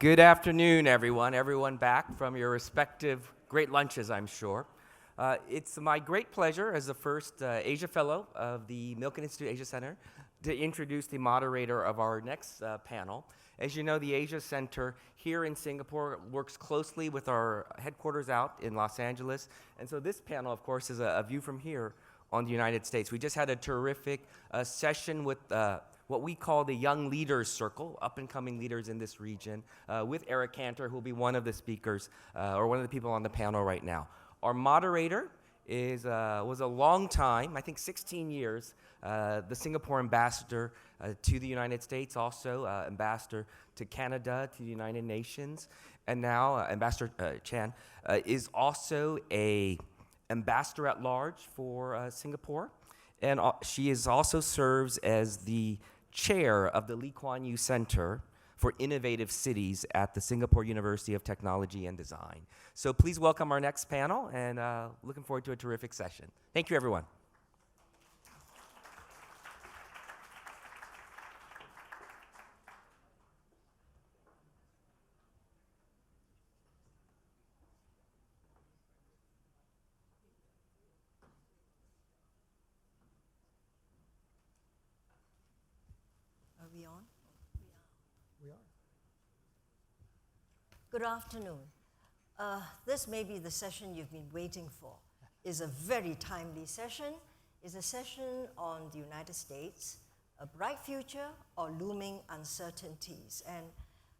Good afternoon, everyone. Everyone back from your respective great lunches, I'm sure. It's my great pleasure as the first Asia Fellow of the Milken Institute Asia Center to introduce the moderator of our next panel. As you know, the Asia Center here in Singapore works closely with our headquarters out in Los Angeles. And so this panel, of course, is a view from here on the United States. We just had a terrific session with what we call the Young Leaders Circle, up-and-coming leaders in this region, with Eric Cantor, who will be one of the speakers, or one of the people on the panel right now. Our moderator was a long time, I think 16 years, the Singapore ambassador to the United States, also ambassador to Canada, to the United Nations, and now Ambassador Chan is also a ambassador at large for Singapore, and she also serves as the chair of the Lee Kuan Yew Center for Innovative Cities at the Singapore University of Technology and Design. So please welcome our next panel, and looking forward to a terrific session. Thank you, everyone. Are we on? We are. Good afternoon. This may be the session you've been waiting for. It's a very timely session. It's a session on the United States, a bright future or looming uncertainties. And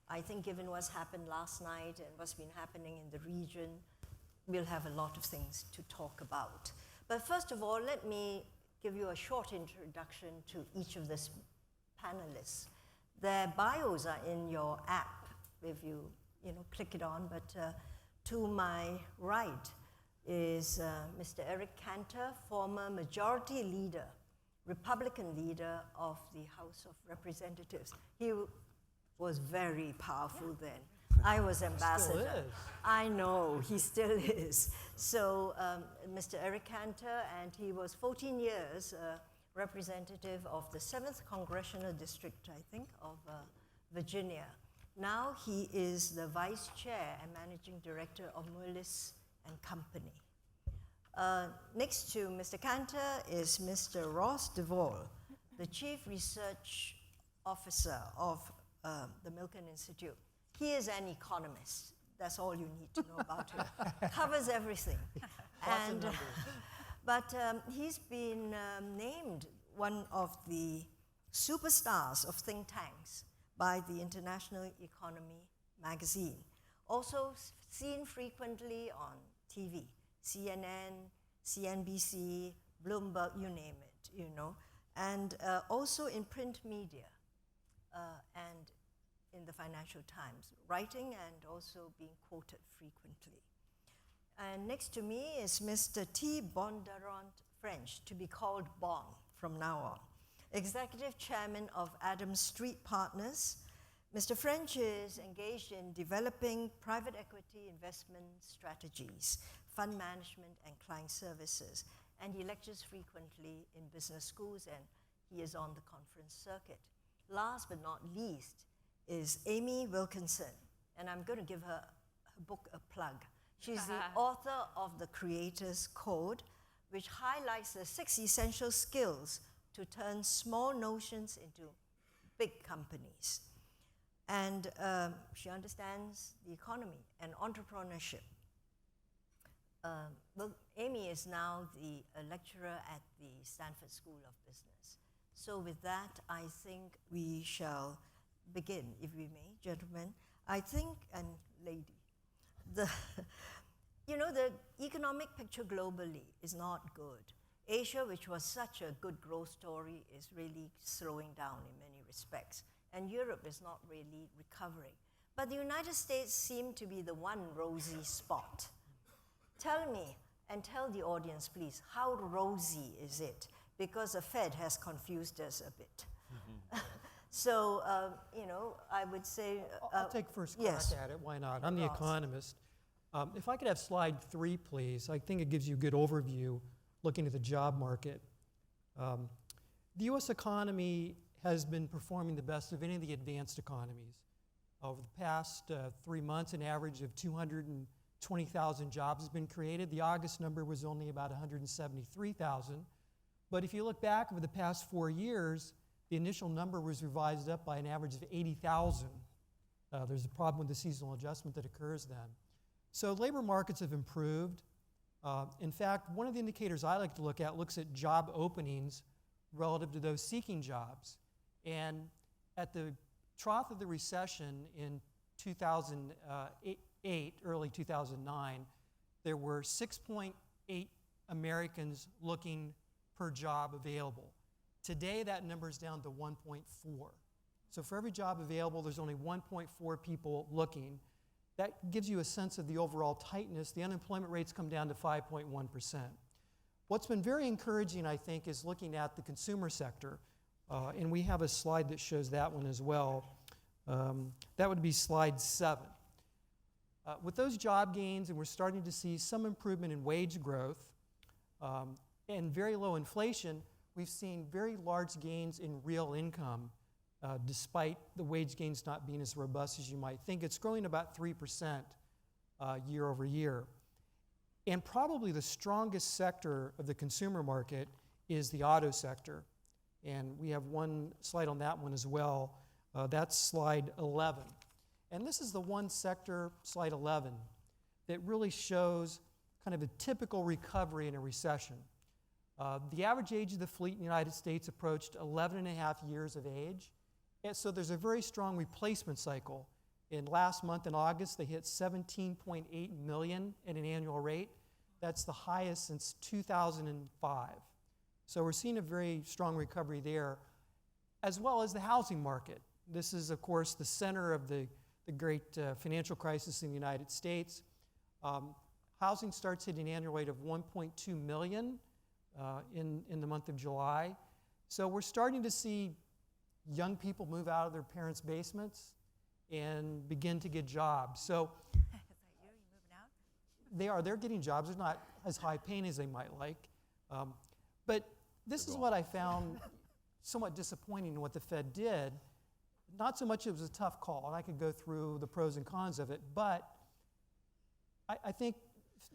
I think given what's happened last night and what's been happening in the region, we'll have a lot of things to talk about. But first of all, let me give you a short introduction to each of these panelists. Their bios are in your app if you click it on, but to my right is Mr. Eric Cantor, former majority leader, Republican leader of the House of Representatives. He was very powerful then. I was ambassador. Still is. I know, he still is. So Mr. Eric Cantor, and he was 14 years representative of the 7th Congressional District, I think, of Virginia. Now he is the vice chair and managing director of Moelis and Company. Next to Mr. Cantor is Mr. Ross DeVol, the chief research officer of the Milken Institute. He is an economist. That's all you need to know about him. Covers everything. And but he's been named one of the superstars of think tanks by the International Economy magazine. Also seen frequently on TV, CNN, CNBC, Bloomberg, you name it, and also in print media and in the Financial Times, writing and also being quoted frequently. And next to me is Mr. T. Bondurant French, to be called Bon from now on, Executive Chairman of Adams Street Partners. Mr. French is engaged in developing private equity investment strategies, fund management, and client services. And he lectures frequently in business schools, and he is on the conference circuit. Last but not least is Amy Wilkinson, and I'm going to give her book a plug. She's the author of The Creator's Code, which highlights the 6 essential skills to turn small notions into big companies. And she understands the economy and entrepreneurship. Well, Amy is now the lecturer at the Stanford School of Business. So with that, I think we shall begin, if we may, gentlemen. I think, and lady, the economic picture globally is not good. Asia, which was such a good growth story, is really slowing down in many respects. And Europe is not really recovering. But the United States seem to be the one rosy spot. Tell me, and tell the audience, please, how rosy is it? Because the Fed has confused us a bit. Mm-hmm. So, I would say... I'll take first crack at it, why not? I'm the economist. If I could have slide 3, please. I think it gives you a good overview looking at the job market. The U.S. economy has been performing the best of any of the advanced economies. Over the past 3 months, an average of 220,000 jobs has been created. The August number was only about 173,000. But if you look back over the past 4 years, the initial number was revised up by an average of 80,000. There's a problem with the seasonal adjustment that occurs then. So labor markets have improved. In fact, one of the indicators I like to look at looks at job openings relative to those seeking jobs. And at the trough of the recession in 2008, early 2009, there were 6.8 Americans looking per job available. Today, that number is down to 1.4. So for every job available, there's only 1.4 people looking. That gives you a sense of the overall tightness. The unemployment rates come down to 5.1%. What's been very encouraging, I think, is looking at the consumer sector. And we have a slide that shows that one as well. That would be slide 7. With those job gains, and we're starting to see some improvement in wage growth and very low inflation, we've seen very large gains in real income, despite the wage gains not being as robust as you might think. It's growing about 3% year over year. And probably the strongest sector of the consumer market is the auto sector. And we have one slide on that one as well. That's slide 11. And this is the one sector, slide 11, that really shows kind of a typical recovery in a recession. The average age of the fleet in the United States approached 11 and a half years of age. And so there's a very strong replacement cycle. In last month in August, they hit 17.8 million at an annual rate. That's the highest since 2005. So we're seeing a very strong recovery there, as well as the housing market. This is, of course, the center of the great financial crisis in the United States. Housing starts at an annual rate of 1.2 million in the month of July. So we're starting to see young people move out of their parents' basements and begin to get jobs. So they're getting jobs. They're not as high paying as they might like. But this is what I found somewhat disappointing in what the Fed did. Not so much it was a tough call, and I could go through the pros and cons of it, but I think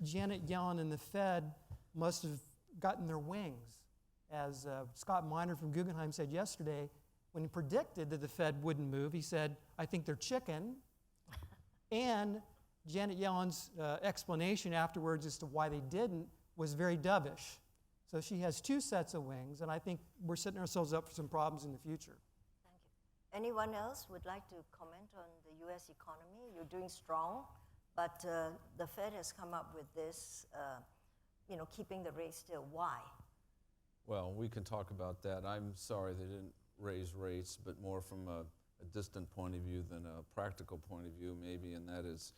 Janet Yellen and the Fed must have gotten their wings. As Scott Miner from Guggenheim said yesterday, when he predicted that the Fed wouldn't move, he said, I think they're chicken. And Janet Yellen's explanation afterwards as to why they didn't was very dovish. So she has two sets of wings, and I think we're setting ourselves up for some problems in the future. Thank you. Anyone else would like to comment on the U.S. economy? You're doing strong, but the Fed has come up with this, keeping the rate still. Why? Well, we can talk about that. I'm sorry they didn't raise rates, but more from a distant point of view than a practical point of view, maybe, and that is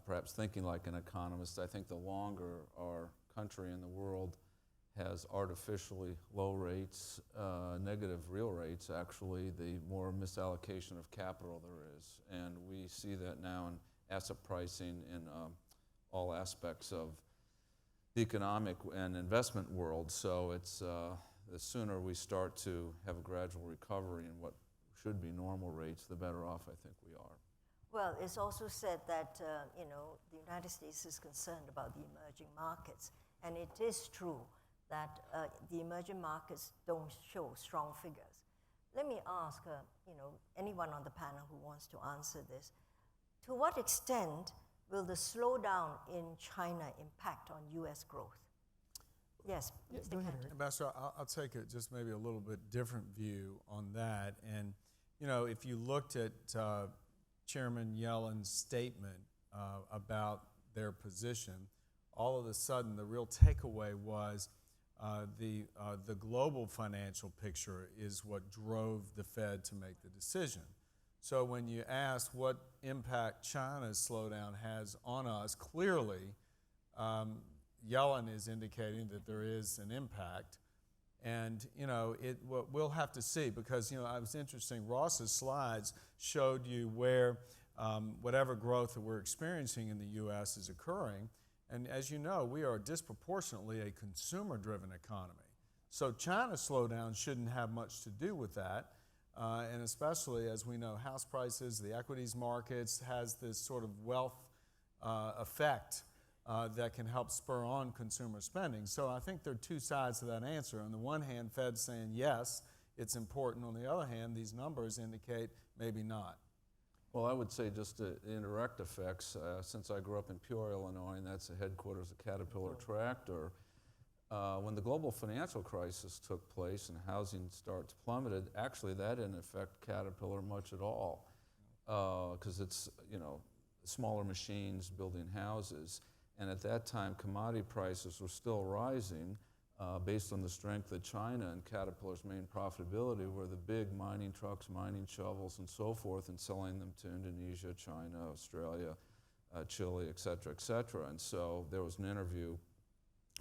perhaps thinking like an economist. I think the longer our country and the world has artificially low rates, negative real rates, actually, the more misallocation of capital there is. And we see that now in asset pricing in all aspects of the economic and investment world. So it's the sooner we start to have a gradual recovery in what should be normal rates, the better off I think we are. Well, it's also said that, the United States is concerned about the emerging markets. And it is true that the emerging markets don't show strong figures. Let me ask, anyone on the panel who wants to answer this. To what extent will the slowdown in China impact on U.S. growth? Yes, Mr. Go ahead, Cantor. Eric. Ambassador, I'll take just maybe a little bit different view on that. And, if you looked at Chairman Yellen's statement about their position, all of a sudden the real takeaway was the global financial picture is what drove the Fed to make the decision. So when you ask what impact China's slowdown has on us, clearly Yellen is indicating that there is an impact. And, we'll have to see because, it was interesting. Ross's slides showed you where whatever growth that we're experiencing in the U.S. is occurring. And as you know, we are disproportionately a consumer-driven economy. So China's slowdown shouldn't have much to do with that. And especially as we know, house prices, the equities markets has this sort of wealth effect that can help spur on consumer spending. So I think there are two sides to that answer. On the one hand, Fed's saying yes, it's important. On the other hand, these numbers indicate maybe not. Well, I would say just the indirect effects. Since I grew up in Peoria, Illinois, and that's the headquarters of Caterpillar Tractor, when the global financial crisis took place and housing starts plummeted, actually that didn't affect Caterpillar much at all, because it's, you know, smaller machines building houses. And at that time, commodity prices were still rising based on the strength of China, and Caterpillar's main profitability were the big mining trucks, mining shovels, and so forth, and selling them to Indonesia, China, Australia, Chile, et cetera, et cetera. And so there was an interview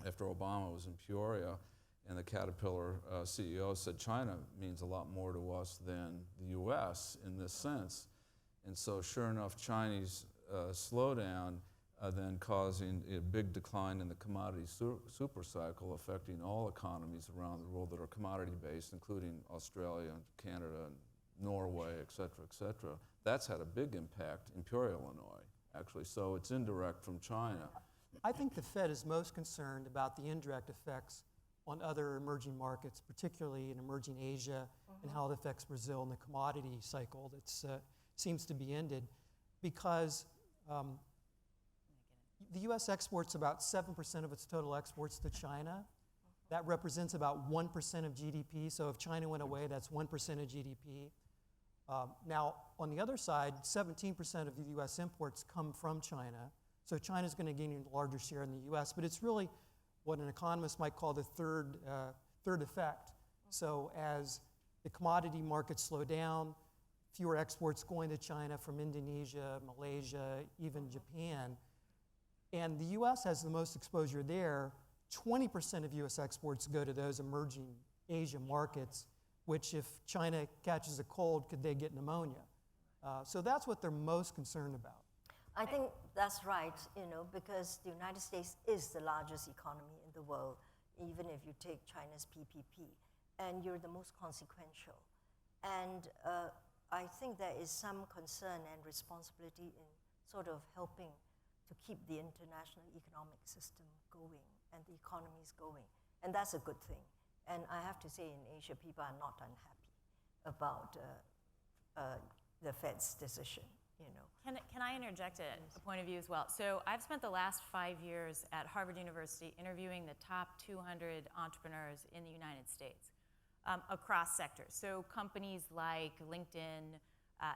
after Obama was in Peoria, and the Caterpillar CEO said, China means a lot more to us than the US in this sense. And so sure enough, Chinese slowdown then causing a big decline in the commodity super cycle, affecting all economies around the world that are commodity-based, including Australia, Canada, Norway, et cetera, That's had a big impact in Peoria, Illinois, actually. So it's indirect from China. I think the Fed is most concerned about the indirect effects on other emerging markets, particularly in emerging Asia, and how it affects Brazil and the commodity cycle that seems to be ended, because the U.S. exports about 7% of its total exports to China. That represents about 1% of GDP. So if China went away, that's 1% of GDP. Now, on the other side, 17% of the U.S. imports come from China. So China's going to gain a larger share in the U.S., but it's really what an economist might call the third effect. So as the commodity markets slow down, fewer exports going to China from Indonesia, Malaysia, even Japan, and the U.S. has the most exposure there. 20% of U.S. exports go to those emerging Asia markets, which if China catches a cold, could they get pneumonia? So that's what they're most concerned about. I think that's right, you know, because the United States is the largest economy in the world, even if you take China's PPP, and you're the most consequential. And I think there is some concern and responsibility in sort of helping to keep the international economic system going and the economies going. And that's a good thing. And I have to say in Asia, people are not unhappy about the Fed's decision, you know. Can I interject a point of view as well? So I've spent the last 5 years at Harvard University interviewing the top 200 entrepreneurs in the United States across sectors. So companies like LinkedIn,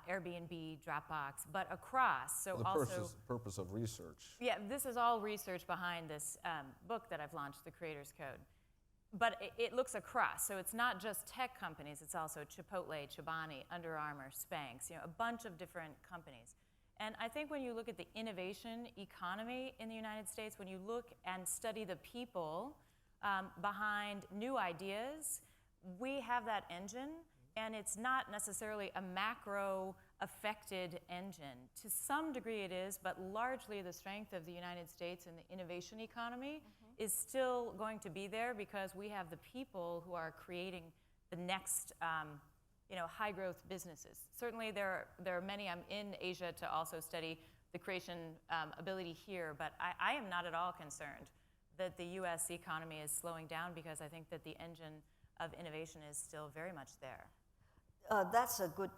Airbnb, Dropbox, but across. So the also purpose of research. Yeah, this is all research behind this book that I've launched, The Creator's Code. But it looks across, so it's not just tech companies, it's also Chipotle, Chobani, Under Armour, Spanx, you know, a bunch of different companies. And I think when you look at the innovation economy in the United States, when you look and study the people behind new ideas, we have that engine, and it's not necessarily a macro-affected engine. To some degree it is, but largely the strength of the United States and the innovation economy is still going to be there because we have the people who are creating the next high-growth businesses. Certainly there are many. I'm in Asia to also study the creation ability here, but I am not at all concerned that the U.S. economy is slowing down because I think that the engine of innovation is still very much there. That's a good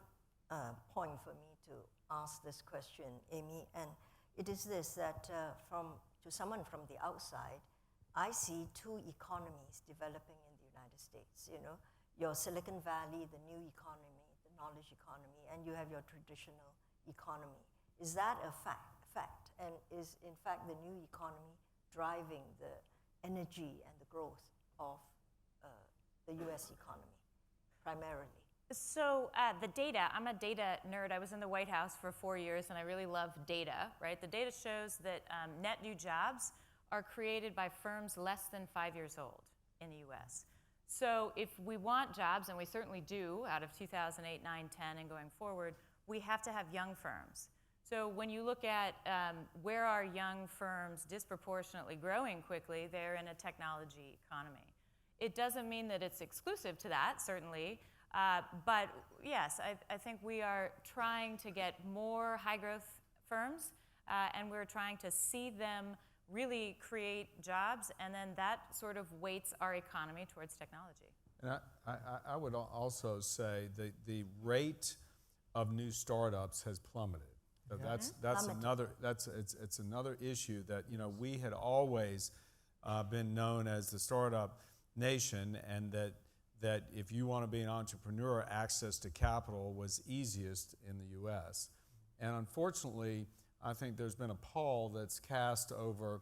point for me to ask this question, Amy, and it is this, that to someone from the outside, I see two economies developing in the United States, you know, your Silicon Valley, the new economy, the knowledge economy, and you have your traditional economy. Is that a fact? And is, in fact, the new economy driving the energy and the growth of the U.S. economy, primarily? So the data, I'm a data nerd. I was in the White House for 4 years, and I really love data, right? The data shows that net new jobs are created by firms less than 5 years old in the U.S. So if we want jobs, and we certainly do out of 2008, 9, 10, and going forward, we have to have young firms. So when you look at where are young firms disproportionately growing quickly, they're in a technology economy. It doesn't mean that it's exclusive to that, certainly, But yes, I think we are trying to get more high growth firms, and we're trying to see them really create jobs, and then that sort of weights our economy towards technology. And I would also say the rate of new startups has plummeted. So that's another issue that we had always been known as the startup nation, and that if you want to be an entrepreneur, access to capital was easiest in the U.S. And unfortunately, I think there's been a pall that's cast over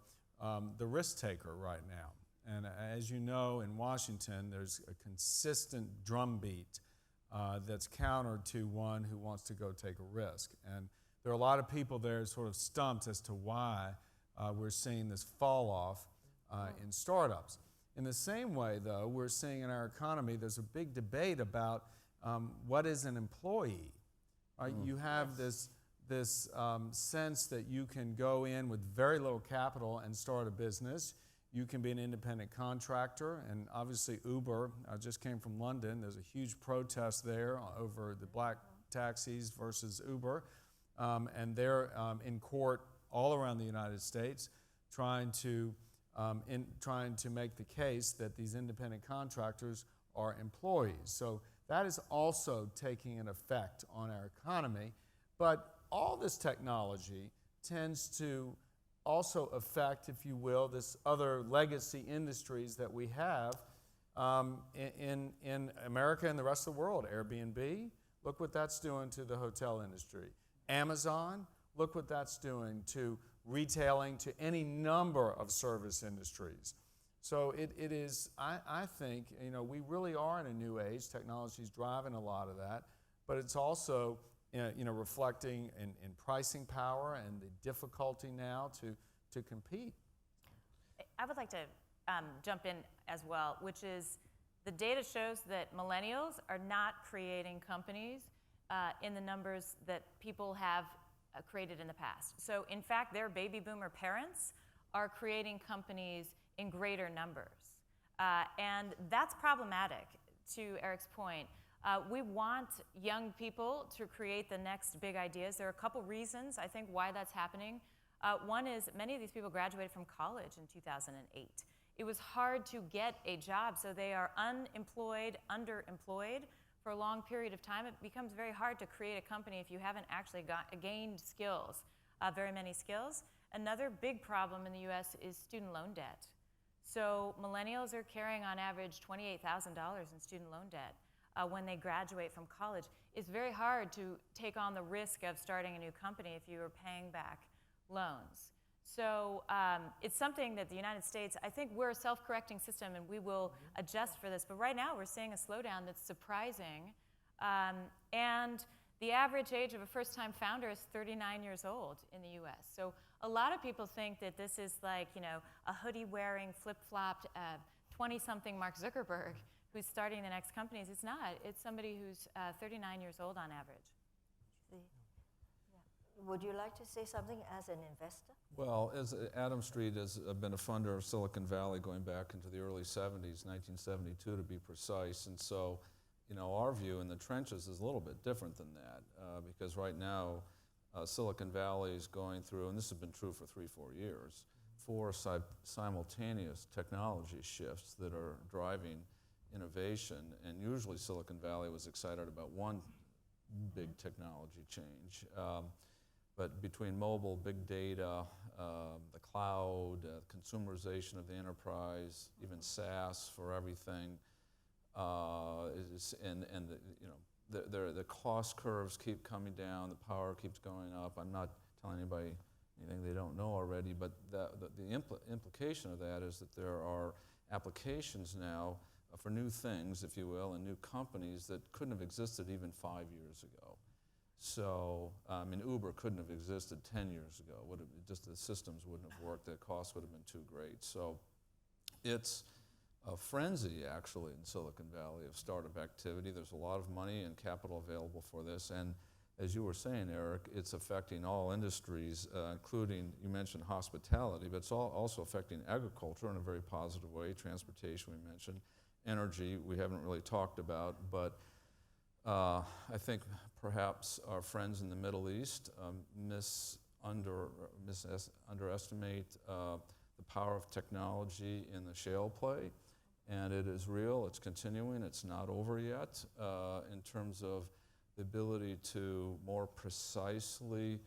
the risk taker right now. And as you know, in Washington, there's a consistent drumbeat that's counter to one who wants to go take a risk. And there are a lot of people there sort of stumped as to why we're seeing this fall off in startups. In the same way, though, we're seeing in our economy, there's a big debate about what is an employee. Right? You have this sense that you can go in with very little capital and start a business. You can be an independent contractor, and obviously Uber, I just came from London, there's a huge protest there over the black taxis versus Uber, and they're in court all around the United States trying to make the case that these independent contractors are employees. So that is also taking an effect on our economy, but all this technology tends to also affect, if you will, this other legacy industries that we have in America and the rest of the world. Airbnb, look what that's doing to the hotel industry. Amazon, look what that's doing to retailing, to any number of service industries. So it is, I think, we really are in a new age. Technology is driving a lot of that, but it's also reflecting in pricing power and the difficulty now to compete. I would like to jump in as well, which is the data shows that millennials are not creating companies in the numbers that people have created in the past. So in fact, their baby boomer parents are creating companies in greater numbers. And that's problematic, to Eric's point. We want young people to create the next big ideas. There are a couple reasons, I think, why that's happening. One is many of these people graduated from college in 2008. It was hard to get a job, so they are unemployed, underemployed for a long period of time. It becomes very hard to create a company if you haven't actually gained skills, very many skills. Another big problem in the US is student loan debt. So millennials are carrying on average $28,000 in student loan debt. When they graduate from college. It's very hard to take on the risk of starting a new company if you are paying back loans. So it's something that the United States, I think we're a self-correcting system and we will adjust for this, but right now we're seeing a slowdown that's surprising. And the average age of a first-time founder is 39 years old in the US. So a lot of people think that this is like, a hoodie-wearing, flip-flopped 20-something Mark Zuckerberg who's starting the next companies. It's not. It's somebody who's 39 years old on average. Would you like to say something as an investor? Well, as Adam Street has been a funder of Silicon Valley going back into the early 70s, 1972 to be precise, and so our view in the trenches is a little bit different than that because right now Silicon Valley is going through, and this has been true for 3-4 years, 4 simultaneous technology shifts that are driving innovation, and usually Silicon Valley was excited about one big technology change. But between mobile, big data, the cloud, consumerization of the enterprise, even SaaS for everything, the cost curves keep coming down, the power keeps going up. I'm not telling anybody anything they don't know already, but the implication of that is that there are applications now for new things, if you will, and new companies that couldn't have existed even 5 years ago. So, Uber couldn't have existed 10 years ago. Just the systems wouldn't have worked. The cost would have been too great. So, it's a frenzy, actually, in Silicon Valley of startup activity. There's a lot of money and capital available for this. And as you were saying, Eric, it's affecting all industries, including, you mentioned hospitality, but it's also affecting agriculture in a very positive way. Transportation, we mentioned. Energy, we haven't really talked about, but I think perhaps our friends in the Middle East underestimate the power of technology in the shale play, and it is real, it's continuing, it's not over yet in terms of the ability to more precisely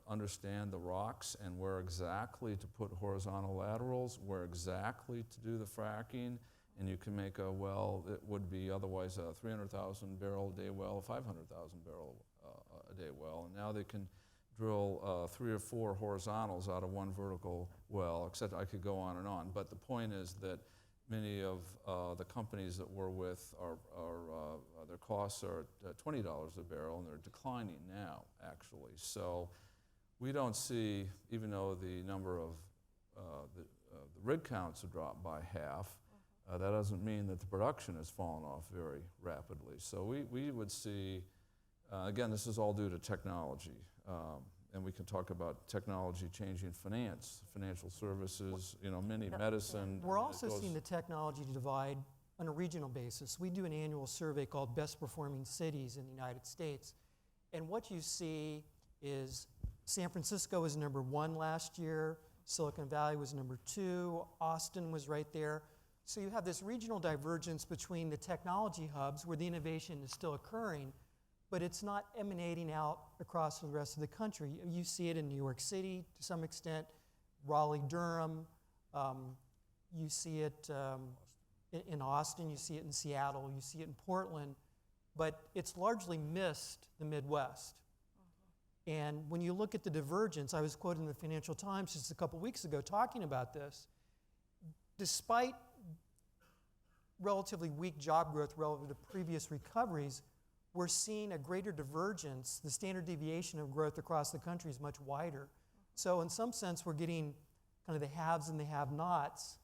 understand the rocks and where exactly to put horizontal laterals, where exactly to do the fracking, and you can make a well that would be otherwise a 300,000 barrel a day well, a 500,000 barrel a day well, and now they can drill 3 or 4 horizontals out of one vertical well, except I could go on and on. But the point is that many of the companies that we're with their costs are at $20 a barrel, and they're declining now, actually. So we don't see, even though the number of the rig counts have dropped by half, that doesn't mean that the production has fallen off very rapidly. So we would see, again, this is all due to technology. And we can talk about technology changing finance, financial services, many medicine. We're also seeing the technology divide on a regional basis. We do an annual survey called Best Performing Cities in the United States. And what you see is San Francisco was number 1 last year, Silicon Valley was number 2, Austin was right there. So you have this regional divergence between the technology hubs where the innovation is still occurring, but it's not emanating out across the rest of the country. You see it in New York City to some extent, Raleigh, Durham. You see it in Austin, you see it in Seattle, you see it in Portland, but it's largely missed the Midwest. And when you look at the divergence, I was quoted in the Financial Times just a couple weeks ago talking about this. Despite relatively weak job growth relative to previous recoveries, we're seeing a greater divergence. The standard deviation of growth across the country is much wider. So in some sense, we're getting kind of the haves and the have-nots,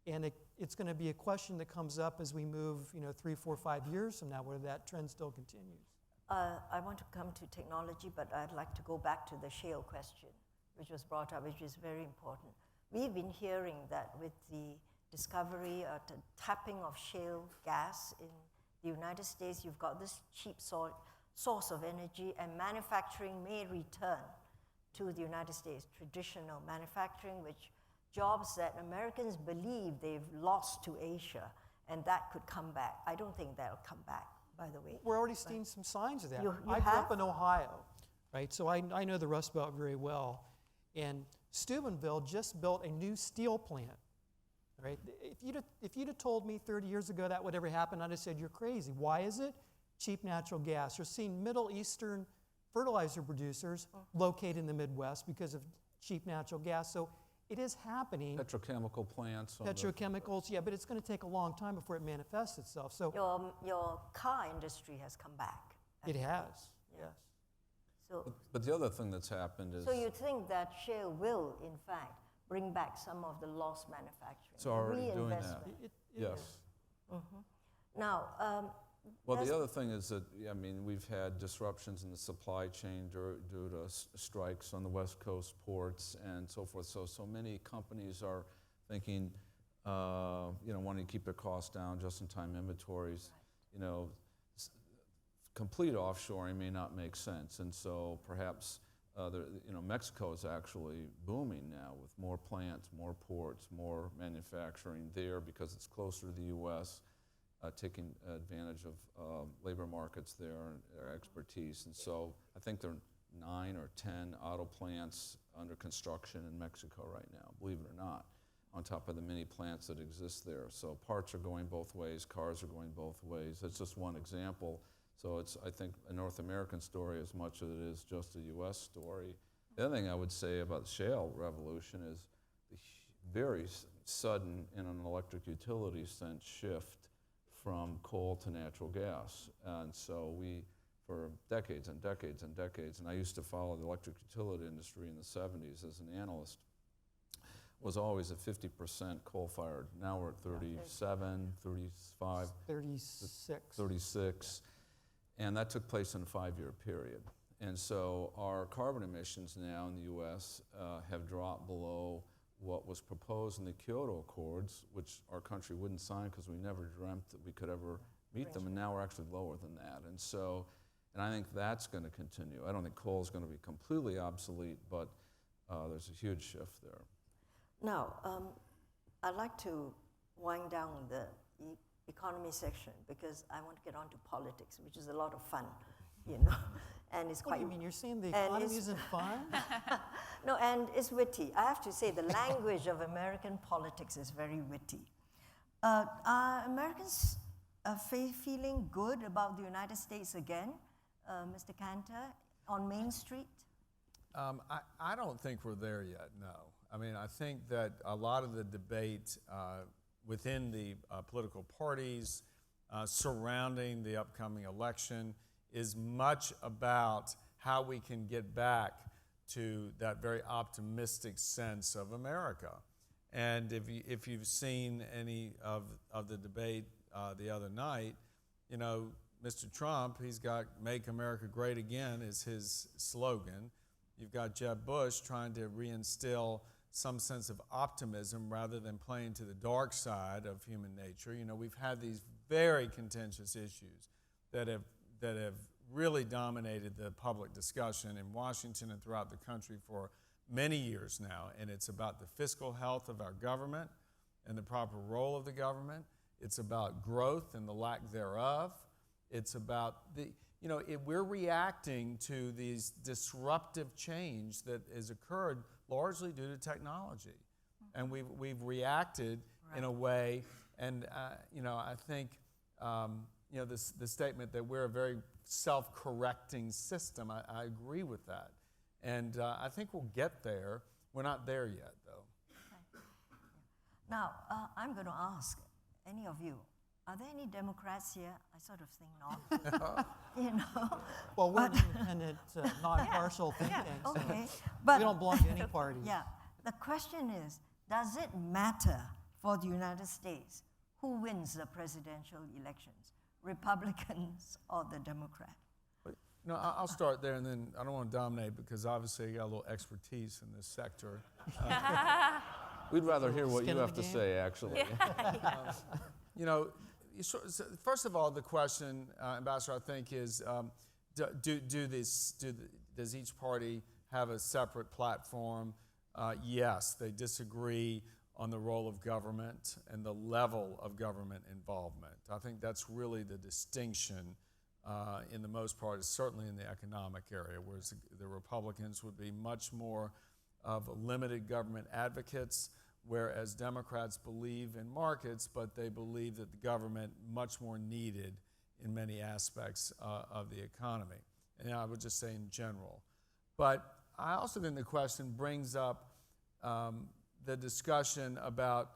and it's going to be a question that comes up as we move 3, 4, 5 years from now, whether that trend still continues. I want to come to technology, but I'd like to go back to the shale question, which was brought up, which is very important. We've been hearing that with the discovery or the tapping of shale gas in the United States, you've got this cheap source of energy, and manufacturing may return to the United States, traditional manufacturing, which jobs that Americans believe they've lost to Asia, and that could come back. I don't think that'll come back, by the way. We're already seeing some signs of that. You I grew up have? in Ohio, right? So I know the Rust Belt very well. And Steubenville just built a new steel plant, right? If you'd have told me 30 years ago that would ever happen, I'd have said, you're crazy. Why is it? Cheap natural gas. You're seeing Middle Eastern fertilizer producers located in the Midwest because of cheap natural gas. So it is happening. Petrochemical plants. Petrochemicals, yeah, but it's going to take a long time before it manifests itself. So Your car industry has come back. it has, Yeah. yes. So, But the other thing that's happened is so you think that shale will, in fact, bring back some of the lost manufacturing? it's already doing that. reinvestment? It Yes. is. Now, Well, That's- the other thing is that, we've had disruptions in the supply chain due to strikes on the West Coast ports and so forth. So many companies are thinking, wanting to keep their costs down, just-in-time inventories. Complete offshoring may not make sense. And so perhaps, Mexico is actually booming now with more plants, more ports, more manufacturing there because it's closer to the U.S., taking advantage of labor markets there and their expertise. And so I think there are 9 or 10 auto plants under construction in Mexico right now, believe it or not, on top of the many plants that exist there. So parts are going both ways, cars are going both ways. That's just one example. So it's, I think, a North American story as much as it is just a U.S. story. The other thing I would say about the shale revolution is the very sudden, in an electric utility sense, shift from coal to natural gas. And so we, for decades and decades and decades, and I used to follow the electric utility industry in the 70s as an analyst, was always at 50% coal-fired. Now we're at 37, 35, 36. 36. And that took place in a 5-year period. And so our carbon emissions now in the U.S. Have dropped below what was proposed in the Kyoto Accords, which our country wouldn't sign because we never dreamt that we could ever meet them, and now we're actually lower than that. And so, and I think that's going to continue. I don't think coal is going to be completely obsolete, but there's a huge shift there. Now, I'd like to wind down the economy section because I want to get on to politics, which is a lot of fun, you know, and it's What quite. do you mean? You're saying the and economy it's- isn't fun? No, and it's witty. I have to say, the language of American politics is very witty. Are Americans feeling good about the United States again, Mr. Cantor, on Main Street? I don't think we're there yet, no. I mean, I think that a lot of the debate within the political parties surrounding the upcoming election is much about how we can get back to that very optimistic sense of America. And if you've seen any of the debate the other night, you know, Mr. Trump, he's got "Make America Great Again" is his slogan. You've got Jeb Bush trying to reinstill some sense of optimism rather than playing to the dark side of human nature. You know, we've had these very contentious issues that have really dominated the public discussion in Washington and throughout the country for many years now, and it's about the fiscal health of our government and the proper role of the government. It's about growth and the lack thereof. It's about we're reacting to these disruptive change that has occurred largely due to technology, and we've reacted in a way, and I think the statement that we're a very self-correcting system. I agree with that, and I think we'll get there. We're not there yet, though. Okay. Now, I'm going to ask any of you, are there any Democrats here? I sort of think not. You know? Well, we're independent, non-partial thinking. Yeah, so okay. we don't belong to any party. Yeah. The question is, does it matter for the United States who wins the presidential elections, Republicans or the Democrat? No, I'll start there, and then I don't want to dominate because obviously I got a little expertise in this sector. We'd rather hear what Skin you in have the to game? say, actually. You know, first of all, the question, Ambassador, I think is, does each party have a separate platform? Yes, they disagree on the role of government and the level of government involvement. I think that's really the distinction in the most part, is certainly in the economic area, whereas the Republicans would be much more of limited government advocates, whereas Democrats believe in markets, but they believe that the government much more needed in many aspects of the economy. And I would just say in general. But I also think the question brings up the discussion about,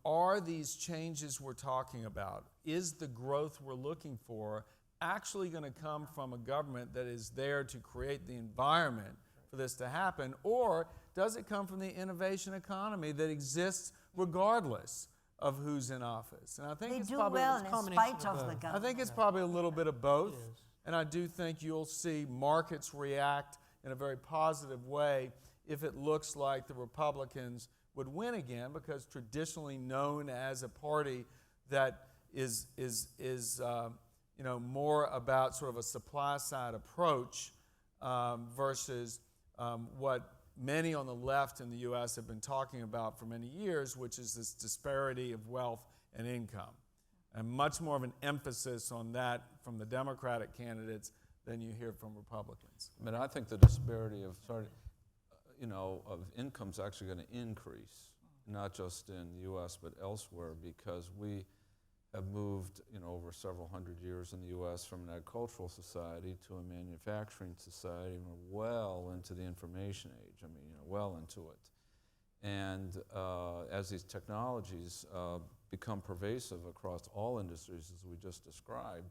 are these changes we're talking about, is the growth we're looking for actually going to come from a government that is there to create the environment for this to happen, or does it come from the innovation economy that exists regardless of who's in office? And I think They it's do probably well in combination spite of of the both. government. I think it's probably a little bit of both. It is. And I do think you'll see markets react in a very positive way if it looks like the Republicans would win again, because traditionally known as a party that is more about sort of a supply side approach versus what many on the left in the U.S. have been talking about for many years, which is this disparity of wealth and income. And much more of an emphasis on that from the Democratic candidates than you hear from Republicans. I mean, I think the disparity of income is actually going to increase, not just in the U.S. but elsewhere, because we have moved, over several hundred years in the U.S. from an agricultural society to a manufacturing society, and we're well into the information age. I mean, well into it. And as these technologies become pervasive across all industries, as we just described,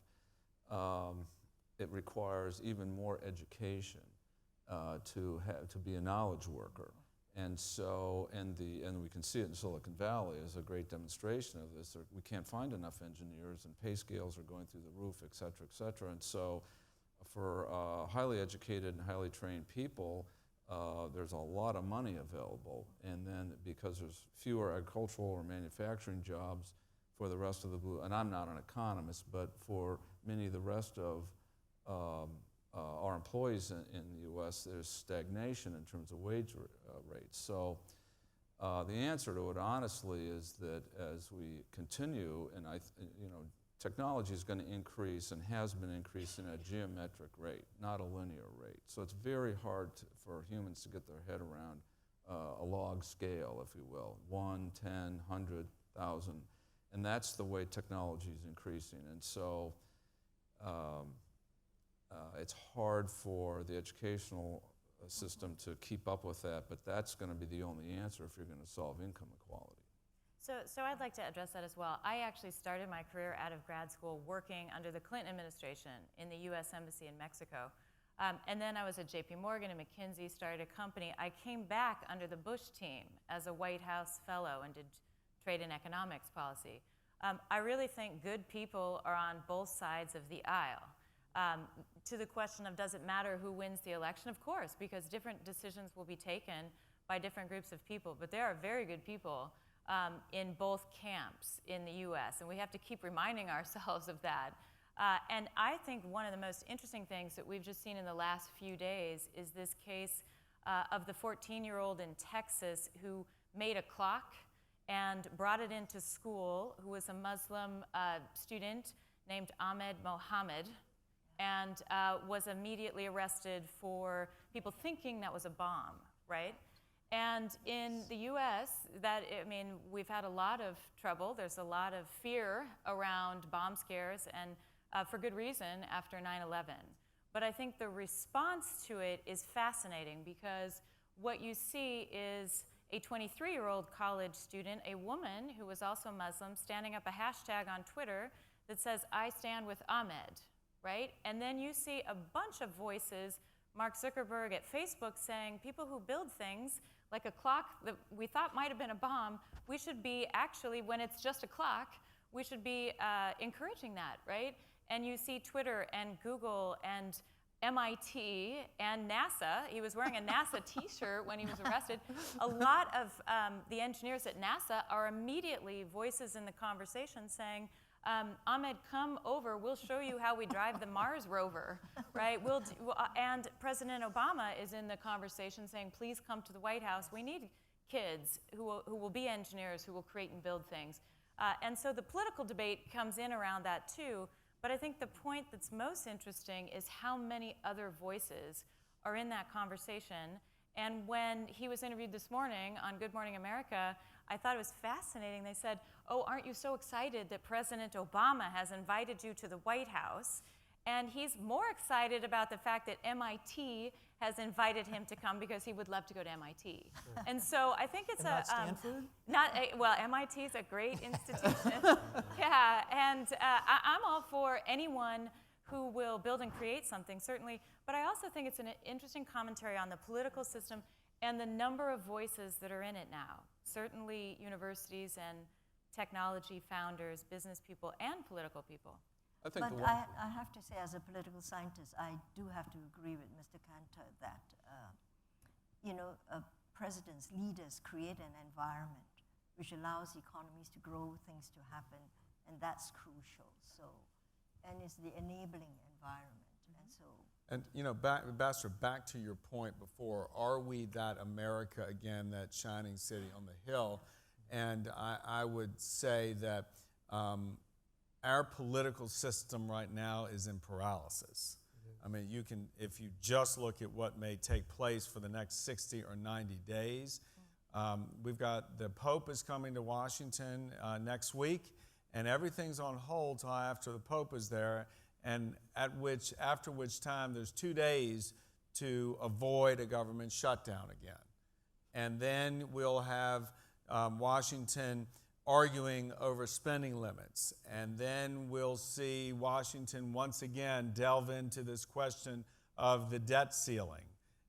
it requires even more education to be a knowledge worker. And so, and we can see it in Silicon Valley as a great demonstration of this. We can't find enough engineers, and pay scales are going through the roof, et cetera, et cetera. And so, for highly educated and highly trained people, there's a lot of money available. And then, because there's fewer agricultural or manufacturing jobs for the rest of the blue, and I'm not an economist, but for many of the rest of our employees in the U.S., there's stagnation in terms of wage rates. So the answer to it, honestly, is that as we continue, and technology is going to increase and has been increasing at a geometric rate, not a linear rate. So it's very hard for humans to get their head around a log scale, if you will, 1, 10, 100, 1,000. And that's the way technology is increasing. And so it's hard for the educational system to keep up with that, but that's going to be the only answer if you're going to solve income equality. So I'd like to address that as well. I actually started my career out of grad school working under the Clinton administration in the U.S. Embassy in Mexico. And then I was at J.P. Morgan and McKinsey, started a company. I came back under the Bush team as a White House fellow and did trade and economics policy. I really think good people are on both sides of the aisle. To the question of does it matter who wins the election? Of course, because different decisions will be taken by different groups of people. But there are very good people in both camps in the U.S., and we have to keep reminding ourselves of that. And I think one of the most interesting things that we've just seen in the last few days is this case of the 14-year-old in Texas who made a clock and brought it into school, who was a Muslim student named Ahmed Mohammed, and was immediately arrested for people thinking that was a bomb, right? And in the U.S., we've had a lot of trouble. There's a lot of fear around bomb scares, and for good reason after 9/11. But I think the response to it is fascinating because what you see is a 23-year-old college student, a woman who was also Muslim, standing up a hashtag on Twitter that says, "I stand with Ahmed," right? And then you see a bunch of voices, Mark Zuckerberg at Facebook saying, people who build things like a clock that we thought might have been a bomb, we should be actually, when it's just a clock, we should be encouraging that, right? And you see Twitter and Google and MIT and NASA. He was wearing a NASA t-shirt when he was arrested. A lot of the engineers at NASA are immediately voices in the conversation saying, Ahmed, come over, we'll show you how we drive the Mars rover, right? And President Obama is in the conversation saying, please come to the White House. We need kids who will be engineers, who will create and build things. And so the political debate comes in around that too, but I think the point that's most interesting is how many other voices are in that conversation. And when he was interviewed this morning on Good Morning America, I thought it was fascinating. They said, oh, aren't you so excited that President Obama has invited you to the White House? And he's more excited about the fact that MIT has invited him to come because he would love to go to MIT. Sure. And so I think it's not Stanford? Well, MIT is a great institution. Yeah, and I'm all for anyone who will build and create something, certainly. But I also think it's an interesting commentary on the political system and the number of voices that are in it now. Certainly universities and technology founders, business people, and political people. But I have to say, as a political scientist, I do have to agree with Mr. Cantor that, presidents, leaders create an environment which allows economies to grow, things to happen, and that's crucial. So, and it's the enabling environment, and so. And Ambassador, back to your point before, are we that America again, that shining city on the hill? And I would say that our political system right now is in paralysis. I mean, if you just look at what may take place for the next 60 or 90 days, we've got the Pope is coming to Washington next week, and everything's on hold till after the Pope is there, and after which time there's 2 days to avoid a government shutdown again. And then we'll have Washington arguing over spending limits. And then we'll see Washington once again delve into this question of the debt ceiling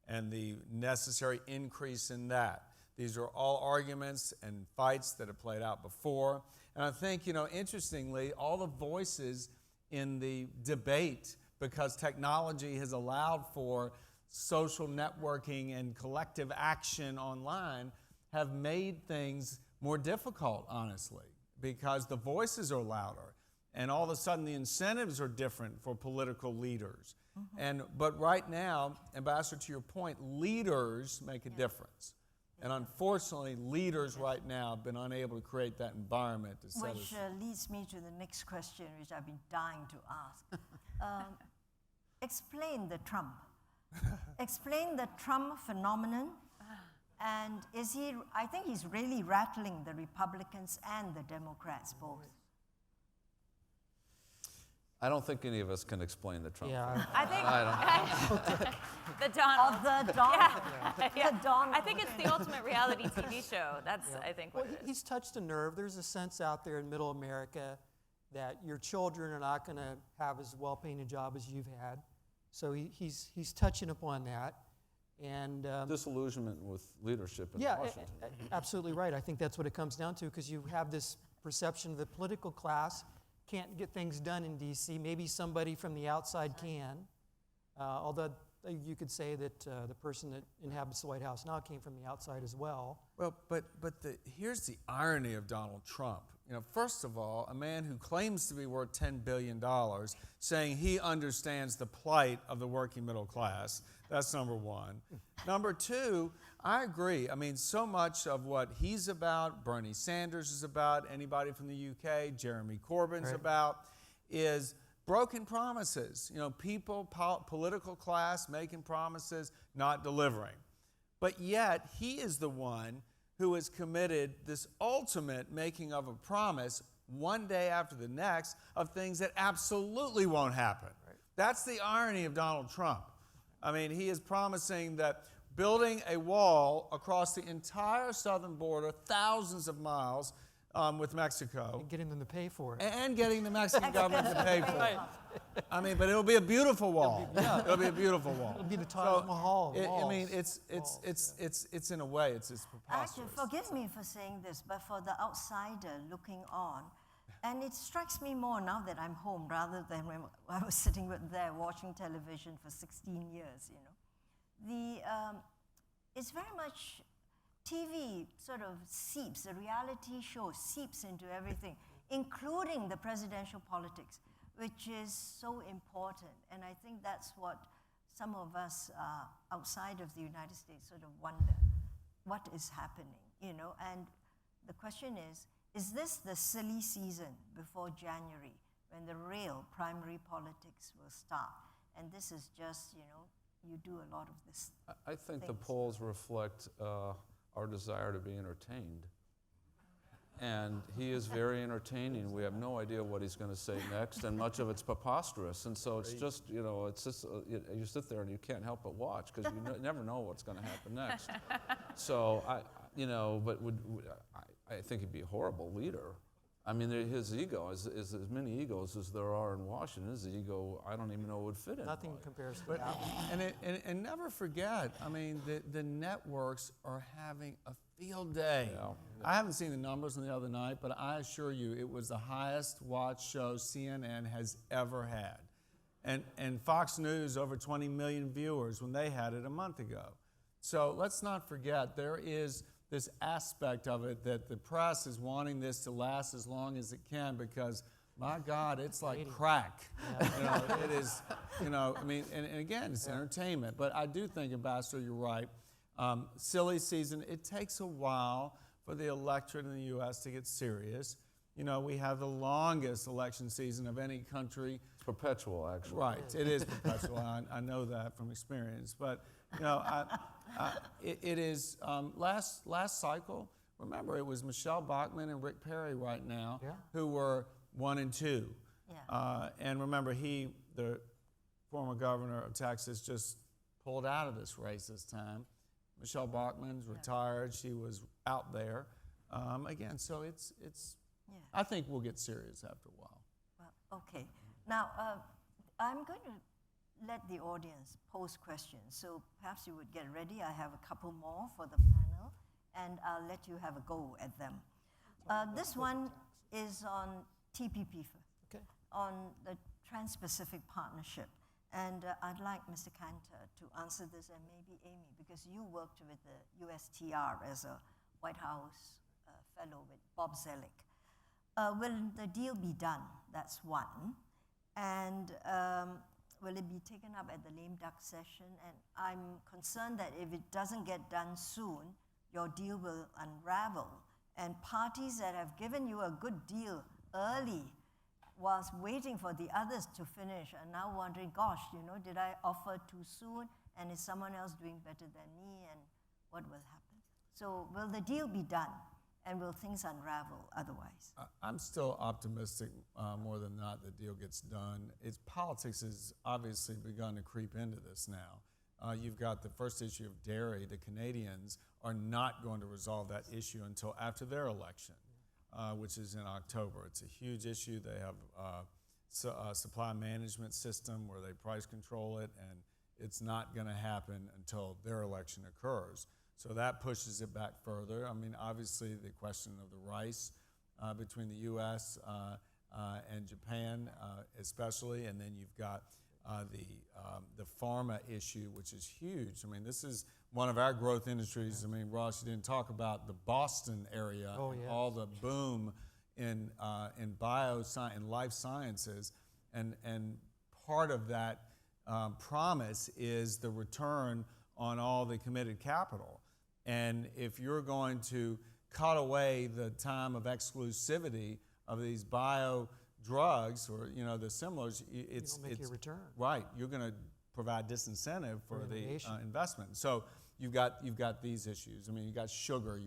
and the necessary increase in that. These are all arguments and fights that have played out before. And I think, interestingly, all the voices in the debate, because technology has allowed for social networking and collective action online, have made things more difficult, honestly, because the voices are louder, and all of a sudden the incentives are different for political leaders. But right now, Ambassador, to your point, leaders make a difference. And unfortunately, leaders right now have been unable to create that environment to set Which leads me to the next question, which I've been dying to ask. Explain the Trump. Explain the Trump phenomenon. And I think he's really rattling the Republicans and the Democrats both. I don't think any of us can explain the Trump. Yeah, I think the Of Donald. the Donald. Yeah. The Donald. I think it's the ultimate reality TV show. That's, I think, well, what it is. he's touched a nerve. There's a sense out there in Middle America that your children are not going to have as well-paying a job as you've had. So he's touching upon that, and Disillusionment with leadership in yeah, Washington. absolutely right. I think that's what it comes down to, because you have this perception the political class can't get things done in D.C. Maybe somebody from the outside can, although you could say that the person that inhabits the White House now came from the outside as well. Well, but here's the irony of Donald Trump. First of all, a man who claims to be worth $10 billion saying he understands the plight of the working middle class. That's number one. Number two, I agree. I mean, so much of what he's about, Bernie Sanders is about, anybody from the UK, Jeremy Corbyn's about, is broken promises. People, political class making promises, not delivering. But yet, he is the one who has committed this ultimate making of a promise one day after the next of things that absolutely won't happen. Right. That's the irony of Donald Trump. I mean, he is promising that building a wall across the entire southern border, thousands of miles with Mexico. And getting them to pay for it. And getting the Mexican government to pay for it. I mean, but it'll be a beautiful wall. It'll be a beautiful wall. It'll be the Taj Mahal. I mean, it's in a way, it's preposterous. Actually, forgive me for saying this, but for the outsider looking on, and it strikes me more now that I'm home rather than when I was sitting there watching television for 16 years, it's very much TV sort of seeps, the reality show seeps into everything, including the presidential politics, which is so important. And I think that's what some of us outside of the United States sort of wonder, what is happening, And the question is this the silly season before January when the real primary politics will start? And this is just, you do a lot of this. I think the polls reflect our desire to be entertained. And he is very entertaining. We have no idea what he's going to say next, and much of it's preposterous. And so it's just, you sit there and you can't help but watch because you never know what's going to happen next. So I think he'd be a horrible leader. I mean, his ego is as many egos as there are in Washington. His ego, I don't even know would fit in. Nothing compares to that. And never forget, I mean, the networks are having a field day. Yeah. I haven't seen the numbers on the other night, but I assure you it was the highest watched show CNN has ever had. And Fox News, over 20 million viewers when they had it a month ago. So let's not forget, there is this aspect of it that the press is wanting this to last as long as it can because, my God, it's like crack. Yeah. It is, I mean, and again, it's entertainment. But I do think, Ambassador, you're right. Silly season, it takes a while for the electorate in the U.S. to get serious. We have the longest election season of any country. It's perpetual, actually. Right, it is perpetual. I know that from experience. But, it is, last cycle, remember, it was Michelle Bachmann and Rick Perry right now who were 1 and 2. Yeah. And remember, the former governor of Texas, just pulled out of this race this time. Michelle Bachmann's retired. She was out there. Again, so it's I think we'll get serious after a while. Well, okay. Now, I'm going to let the audience pose questions. So perhaps you would get ready. I have a couple more for the panel, and I'll let you have a go at them. This one is on TPP, on the Trans-Pacific Partnership. And I'd like Mr. Cantor to answer this, and maybe Amy, because you worked with the USTR as a White House fellow with Bob Zoellick. Will the deal be done? That's one. And will it be taken up at the lame duck session? And I'm concerned that if it doesn't get done soon, your deal will unravel. And parties that have given you a good deal early whilst waiting for the others to finish are now wondering, gosh, did I offer too soon? And is someone else doing better than me? And what will happen? So will the deal be done? And will things unravel otherwise? I'm still optimistic more than not the deal gets done. Politics has obviously begun to creep into this now. You've got the first issue of dairy. The Canadians are not going to resolve that issue until after their election, which is in October. It's a huge issue. They have a supply management system where they price control it, and it's not going to happen until their election occurs. So that pushes it back further. I mean, obviously, the question of the rice between the U.S. And Japan, especially, and then you've got the pharma issue, which is huge. I mean, this is one of our growth industries. I mean, Ross, you didn't talk about the Boston area, and all the boom in bioscience and life sciences, and part of that promise is the return on all the committed capital. And if you're going to cut away the time of exclusivity of these bio drugs or the similars, it's a return. Right, you're going to provide disincentive for the investment. So you've got these issues. I mean, you've got sugar.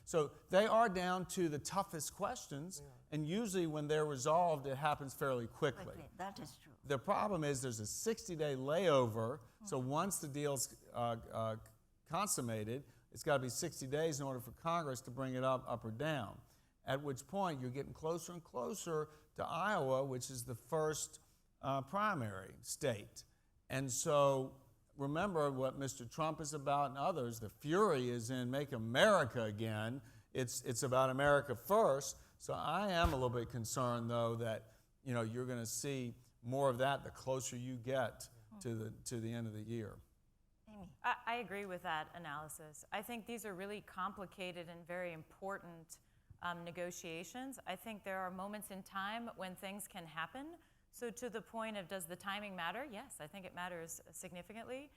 So they are down to the toughest questions, and usually when they're resolved, it happens fairly quickly. That is true. The problem is there's a 60-day layover. So once the deal's consummated, it's got to be 60 days in order for Congress to bring it up or down, at which point you're getting closer and closer to Iowa, which is the first primary state. And so remember what Mr. Trump is about and others. The fury is in Make America Again. It's about America first. So I am a little bit concerned, though, that you're going to see more of that the closer you get to the end of the year. Amy. I agree with that analysis. I think these are really complicated and very important negotiations. I think there are moments in time when things can happen. So to the point of does the timing matter? Yes, I think it matters significantly.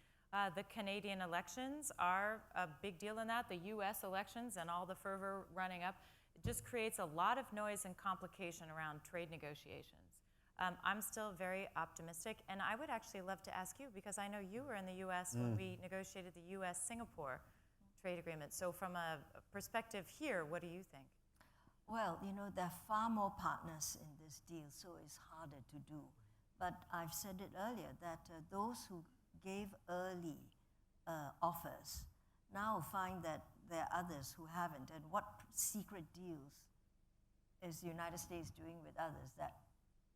The Canadian elections are a big deal in that. The U.S. elections and all the fervor running up, it just creates a lot of noise and complication around trade negotiations. I'm still very optimistic, and I would actually love to ask you, because I know you were in the U.S. when we negotiated the U.S.-Singapore trade agreement. So from a perspective here, what do you think? Well, there are far more partners in this deal, so it's harder to do. But I've said it earlier that those who gave early offers now find that there are others who haven't. And what secret deals is the United States doing with others that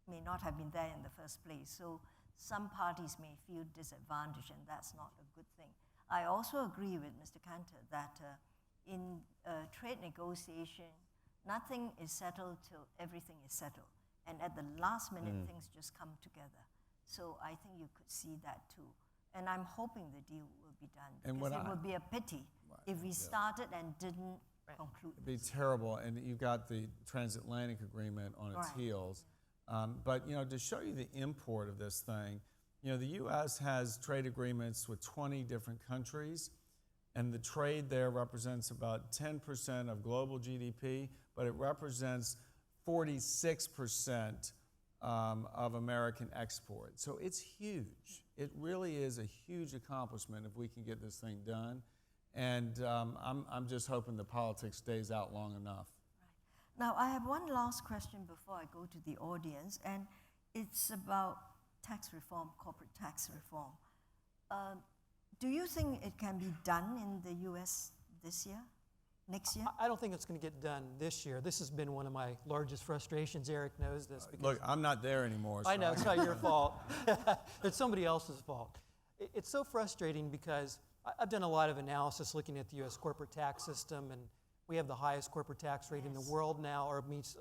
may not have been there in the first place? So some parties may feel disadvantaged, and that's not a good thing. I also agree with Mr. Cantor that in trade negotiation, nothing is settled till everything is settled. And at the last minute, things just come together. So I think you could see that too. And I'm hoping the deal will be done, because it would be a pity if we started and didn't conclude. It'd be terrible. And you've got the transatlantic agreement on its heels. But to show you the import of this thing, the U.S. has trade agreements with 20 different countries, and the trade there represents about 10% of global GDP, but it represents 46% of American export. So it's huge. It really is a huge accomplishment if we can get this thing done. And I'm just hoping the politics stays out long enough. Now, I have one last question before I go to the audience, and it's about tax reform, corporate tax reform. Do you think it can be done in the U.S. this year, next year? I don't think it's going to get done this year. This has been one of my largest frustrations. Eric knows this. Look, I'm not there anymore. So I know, it's not your fault. It's somebody else's fault. It's so frustrating because I've done a lot of analysis looking at the U.S. corporate tax system, and we have the highest corporate tax rate in the world now, or meets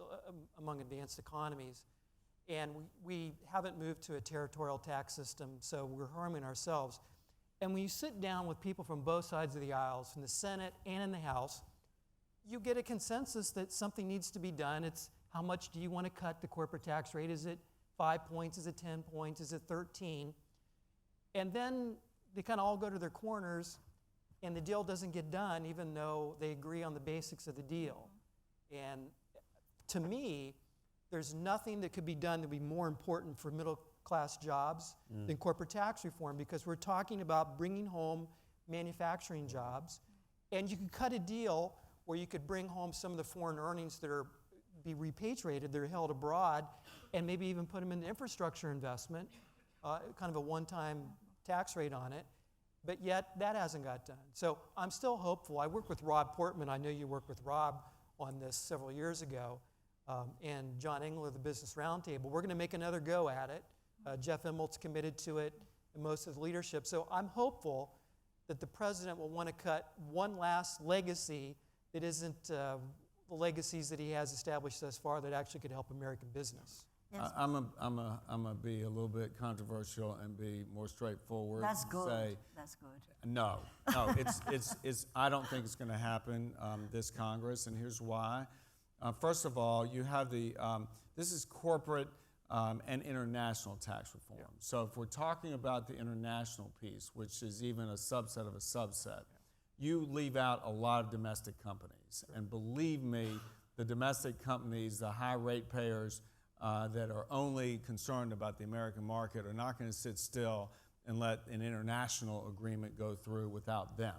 among advanced economies. And we haven't moved to a territorial tax system, so we're harming ourselves. And when you sit down with people from both sides of the aisles, from the Senate and in the House, you get a consensus that something needs to be done. It's how much do you want to cut the corporate tax rate? Is it 5 points? Is it 10 points? Is it 13? And then they kind of all go to their corners, and the deal doesn't get done even though they agree on the basics of the deal. And to me, there's nothing that could be done that would be more important for middle-class jobs than corporate tax reform, because we're talking about bringing home manufacturing jobs, and you can cut a deal where you could bring home some of the foreign earnings that are be repatriated, that are held abroad, and maybe even put them into infrastructure investment, kind of a one-time tax rate on it. But yet, that hasn't got done. So I'm still hopeful. I worked with Rob Portman. I know you worked with Rob on this several years ago, and John Engler of the Business Roundtable. We're going to make another go at it. Jeff Immelt's committed to it, and most of the leadership. So I'm hopeful that the president will want to cut one last legacy that isn't the legacies that he has established thus far that actually could help American business. Yes. I'm a be a little bit controversial and be more straightforward. That's and good. Say, That's good. no, it's. I don't think it's going to happen this Congress, and here's why. First of all, you have this is corporate and international tax reform. Yeah. So if we're talking about the international piece, which is even a subset of a subset, you leave out a lot of domestic companies, and believe me, the domestic companies, the high rate payers, that are only concerned about the American market are not going to sit still and let an international agreement go through without them.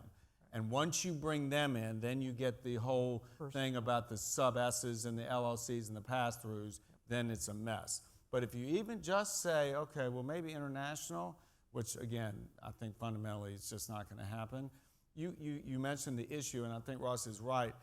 And once you bring them in, then you get the whole thing about the sub-S's and the LLCs and the pass-throughs, then it's a mess. But if you even just say, okay, well, maybe international, which again, I think fundamentally it's just not going to happen. You mentioned the issue, and I think Ross is right.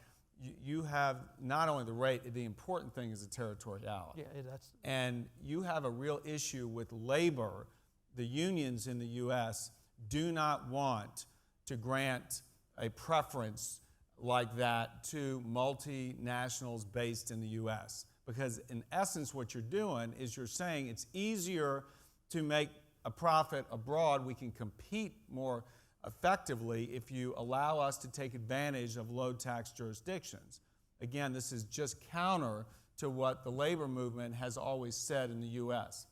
You have not only the rate, the important thing is the territoriality. Yeah, that's. And you have a real issue with labor. The unions in the U.S. do not want to grant a preference like that to multinationals based in the U.S. Because in essence what you're doing is you're saying it's easier to make a profit abroad. We can compete more effectively if you allow us to take advantage of low tax jurisdictions. Again, this is just counter to what the labor movement has always said in the U.S.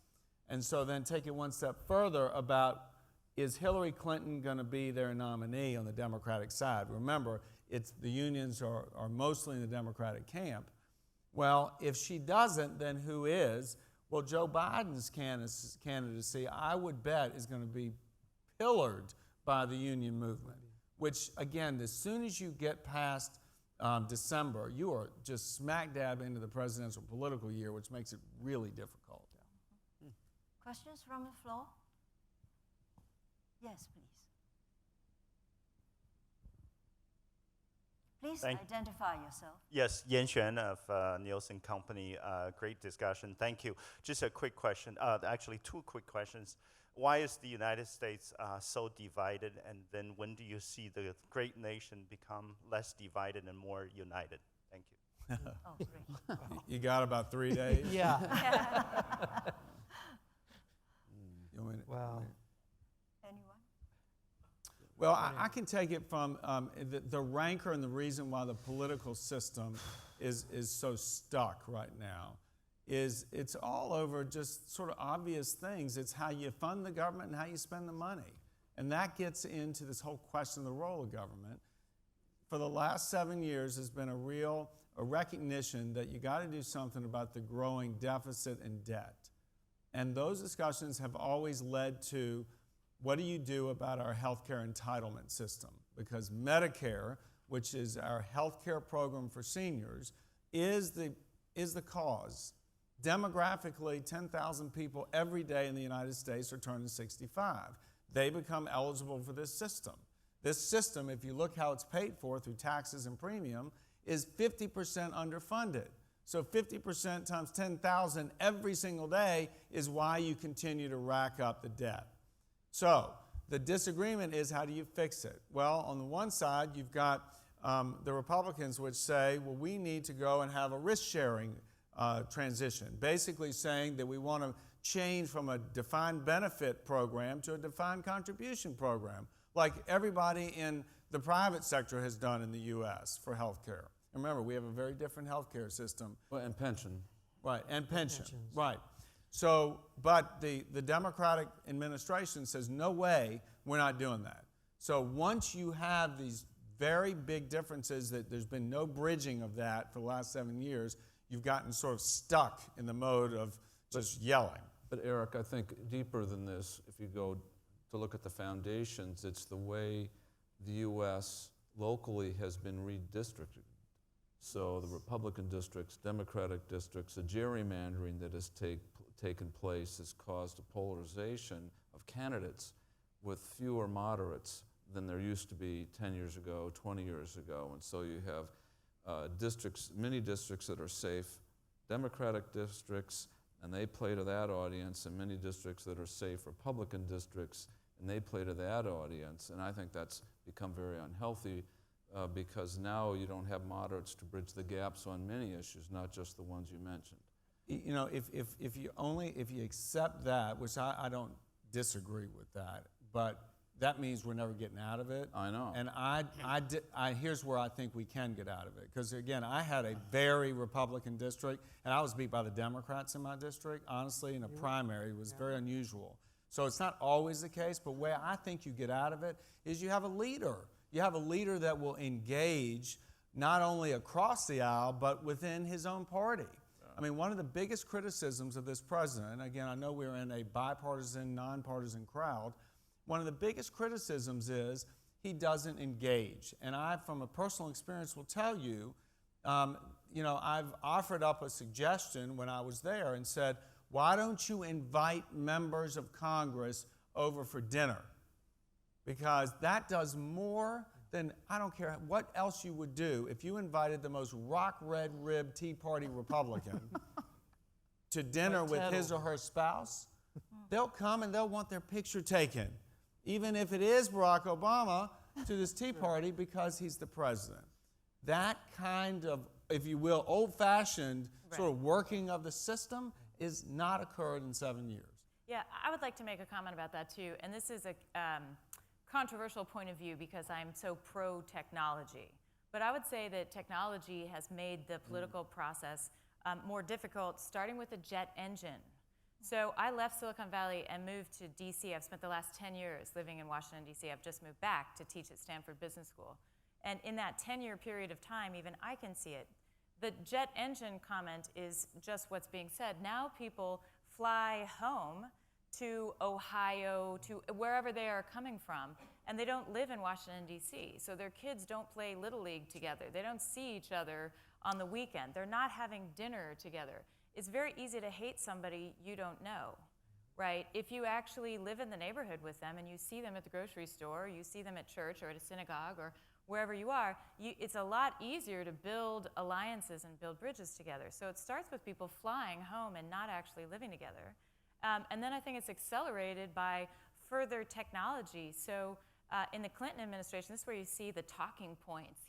And so then take it one step further about, is Hillary Clinton going to be their nominee on the Democratic side? Remember, the unions are mostly in the Democratic camp. Well, if she doesn't, then who is? Well, Joe Biden's candidacy, I would bet, is going to be pillared by the union movement, which, again, as soon as you get past December, you are just smack dab into the presidential political year, which makes it really difficult. Questions from the floor? Yes, please. Please identify yourself. Yes, Yan Xuan of Nielsen Company. Great discussion. Thank you. Just a quick question. Actually, two quick questions. Why is the United States so divided, and then when do you see the great nation become less divided and more united? Thank you. Oh, great. You got about 3 days? Yeah. Anyone? Wow. Well, I can take it from the rancor and the reason why the political system is so stuck right now is it's all over just sort of obvious things. It's how you fund the government and how you spend the money. And that gets into this whole question of the role of government. For the last 7 years, there's been a recognition that you got to do something about the growing deficit and debt. And those discussions have always led to, what do you do about our healthcare entitlement system? Because Medicare, which is our healthcare program for seniors, is the cause. Demographically, 10,000 people every day in the United States are turning 65. They become eligible for this system. This system, if you look how it's paid for through taxes and premium, is 50% underfunded. So 50% times 10,000 every single day is why you continue to rack up the debt. So the disagreement is, how do you fix it? Well, on the one side, you've got the Republicans, which say, well, we need to go and have a risk-sharing transition, basically saying that we want to change from a defined benefit program to a defined contribution program, like everybody in the private sector has done in the U.S. for health care. And remember, we have a very different healthcare system. Well, and pension. Right, and pension, pensions. right. So, but the Democratic administration says, no way, we're not doing that. So once you have these very big differences that there's been no bridging of that for the last 7 years, you've gotten sort of stuck in the mode of just yelling. But Eric, I think deeper than this, if you go to look at the foundations, it's the way the U.S. locally has been redistricted. So the Republican districts, Democratic districts, the gerrymandering that has taken place has caused a polarization of candidates with fewer moderates than there used to be 10 years ago, 20 years ago. And so you have districts, many districts that are safe, Democratic districts, and they play to that audience, and many districts that are safe, Republican districts, and they play to that audience. And I think that's become very unhealthy because now you don't have moderates to bridge the gaps on many issues, not just the ones you mentioned. You know, if you accept that, which I don't disagree with that, but that means we're never getting out of it. I know. And here's where I think we can get out of it. Because again, I had a very Republican district, and I was beat by the Democrats in my district, honestly, in a primary. It was very unusual. So it's not always the case, but where I think you get out of it is you have a leader. You have a leader that will engage not only across the aisle, but within his own party. I mean, one of the biggest criticisms of this president, again, I know we're in a bipartisan, nonpartisan crowd, one of the biggest criticisms is he doesn't engage. And I, from a personal experience, will tell you, I've offered up a suggestion when I was there and said, why don't you invite members of Congress over for dinner? Because that does more than, I don't care what else you would do if you invited the most rock red rib Tea Party Republican to dinner with his or her spouse. They'll come and they'll want their picture taken, even if it is Barack Obama, to this Tea Party because he's the president. That kind of, if you will, old-fashioned sort of working of the system is not occurred in 7 years. Yeah, I would like to make a comment about that too. And this is a controversial point of view because I'm so pro-technology. But I would say that technology has made the political process more difficult, starting with a jet engine. So I left Silicon Valley and moved to DC. I've spent the last 10 years living in Washington, DC. I've just moved back to teach at Stanford Business School. And in that 10-year period of time, even I can see it. The jet engine comment is just what's being said. Now people fly home to Ohio, to wherever they are coming from, and they don't live in Washington, D.C., so their kids don't play Little League together. They don't see each other on the weekend. They're not having dinner together. It's very easy to hate somebody you don't know, right? If you actually live in the neighborhood with them and you see them at the grocery store, you see them at church or at a synagogue or wherever you are, it's a lot easier to build alliances and build bridges together. So it starts with people flying home and not actually living together. And then I think it's accelerated by further technology. So in the Clinton administration, this is where you see the talking points.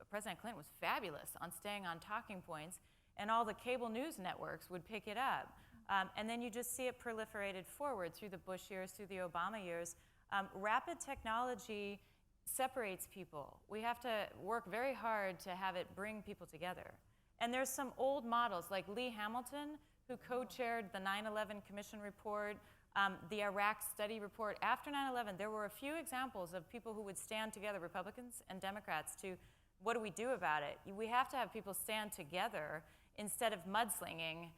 President Clinton was fabulous on staying on talking points, and all the cable news networks would pick it up. And then you just see it proliferated forward through the Bush years, through the Obama years. Rapid technology separates people. We have to work very hard to have it bring people together. And there's some old models, like Lee Hamilton, who co-chaired the 9/11 Commission report, the Iraq study report. After 9/11, there were a few examples of people who would stand together, Republicans and Democrats, to what do we do about it? We have to have people stand together instead of mudslinging,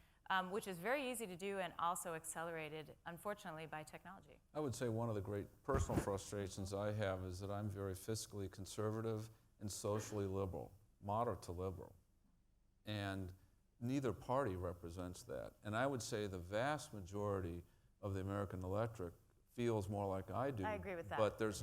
which is very easy to do and also accelerated, unfortunately, by technology. I would say one of the great personal frustrations I have is that I'm very fiscally conservative and socially liberal, moderate to liberal. And neither party represents that. And I would say the vast majority of the American electorate feels more like I do. I agree with that. But there's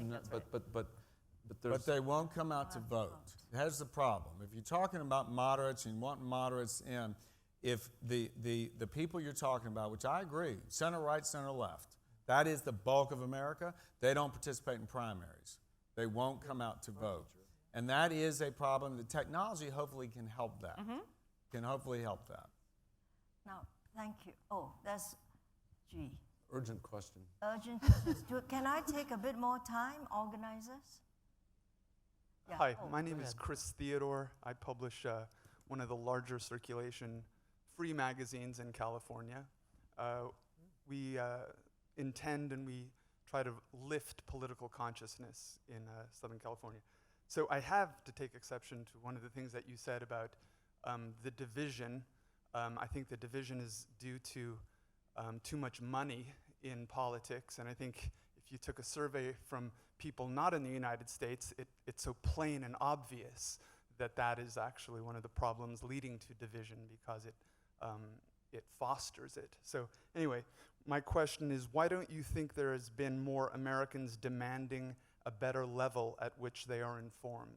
But they won't come out to vote. Here's the problem. If you're talking about moderates and you want moderates in, if the people you're talking about, which I agree, center right, center left, that is the bulk of America, they don't participate in primaries. They won't come out to vote. And that is a problem. The technology hopefully can help that. Can hopefully help that. Now, thank you. Oh, that's G. urgent question. Urgent questions. Can I take a bit more time, organizers? Yeah. Yeah. Hi, Oh, my name go is ahead. Chris Theodore. I publish one of the larger circulation free magazines in California. We intend and we try to lift political consciousness in Southern California. So I have to take exception to one of the things that you said about the division. I think the division is due to too much money in politics, and I think if you took a survey from people not in the United States, it's so plain and obvious that that is actually one of the problems leading to division because it fosters it. So anyway, my question is, why don't you think there has been more Americans demanding a better level at which they are informed?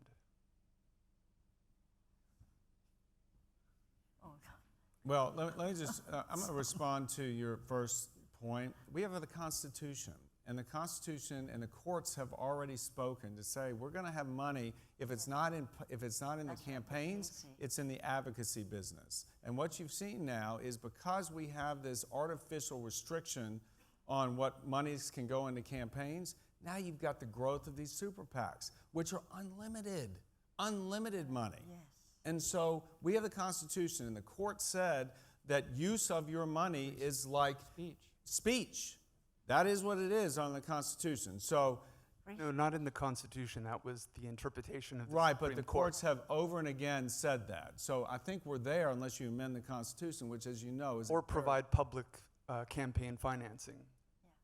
Oh, Well, let me just, I'm going to respond to your first point. We have the Constitution, and the Constitution and the courts have already spoken to say we're going to have money if it's not in the campaigns, it's in the advocacy business. And what you've seen now is because we have this artificial restriction on what monies can go into campaigns, now you've got the growth of these super PACs, which are unlimited money. yes. And so we have the Constitution, and the court said that use of your money is like speech. That is what it is on the Constitution. So, No, not in the Constitution. That was the interpretation of the right, Supreme but the Court. courts have over and again said that. So I think we're there unless you amend the Constitution, which, as you know, is Or provide public campaign financing.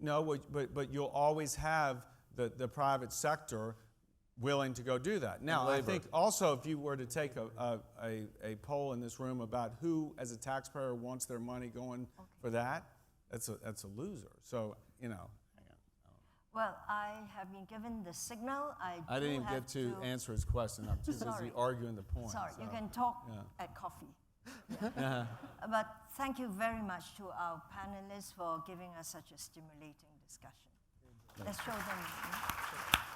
No, but you'll always have the private sector willing to go do that. Now, I think also if you were to take a poll in this room about who, as a taxpayer, wants their money going for that, that's a loser. So, you know. Well, I have been given the signal. I didn't even get to answer his question. I'm too busy Sorry. arguing the point. Sorry, you so. can talk yeah. at coffee. But thank you very much to our panelists for giving us such a stimulating discussion. Let's show them.